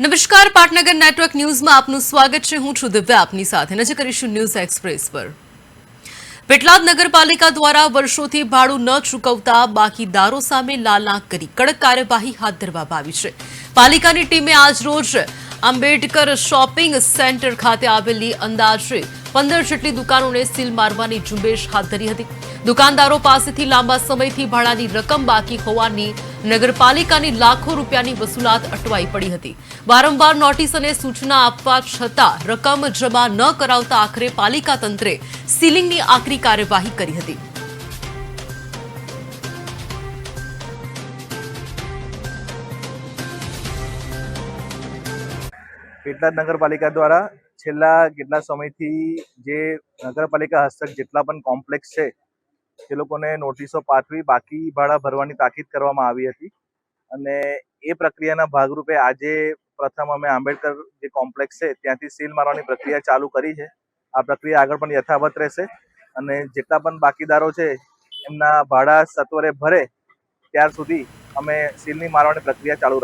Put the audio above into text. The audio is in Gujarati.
નમસ્કાર, પાટનગર નેટવર્ક ન્યૂઝમાં આપનું સ્વાગત છે। હું છું દિવ્યા આપની સાથે। નજર કરીશું ન્યૂઝ એક્સપ્રેસ પર। પેટલાદ નગરપાલિકા દ્વારા વર્ષોથી ભાડું ન ચૂકવતા બાકીદારો સામે લાલ આંખ કરી કડક કાર્યવાહી હાથ ધરવામાં આવી છે। પાલિકાની ટીમે આજરોજ આંબેડકર શોપિંગ સેન્ટર ખાતે આવેલી અંદાજે 15 જેટલી દુકાનોને સીલ મારવાની ઝુંબેશ હાથ ધરી હતી। દુકાનદારો પાસેથી લાંબા સમયથી ભાડાની રકમ બાકી હોવાની નગરપાલિકાની લાખો રૂપિયાની વસૂલાત અટવાઈ પડી હતી। વારંવાર નોટિસ અને સૂચના આપવા છતાં રકમ જમા ન કરાવતા આખરે પાલિકા તંત્રે સીલિંગની આકરી કાર્યવાહી કરી હતી। પેટલાદ નગરપાલિકા દ્વારા છેલ્લા કેટલા સમયથી જે નગરપાલિકા હસ્તક જેટલા પણ કોમ્પ્લેક્સ છે તે લોકોને નોટિસો પાઠવી બાકી ભાડા ભરવાની તાકીદ કરવામાં આવી હતી અને એ પ્રક્રિયાના ભાગરૂપે આજે પ્રથમ અમે આંબેડકર જે કોમ્પ્લેક્સ છે ત્યાંથી સીલ મારવાની પ્રક્રિયા ચાલુ કરી છે। આ પ્રક્રિયા આગળ પણ યથાવત રહેશે અને જેટલા પણ બાકીદારો છે એમના ભાડા સત્વરે ભરે ત્યાર સુધી અમે સીલની મારવાની પ્રક્રિયા ચાલુ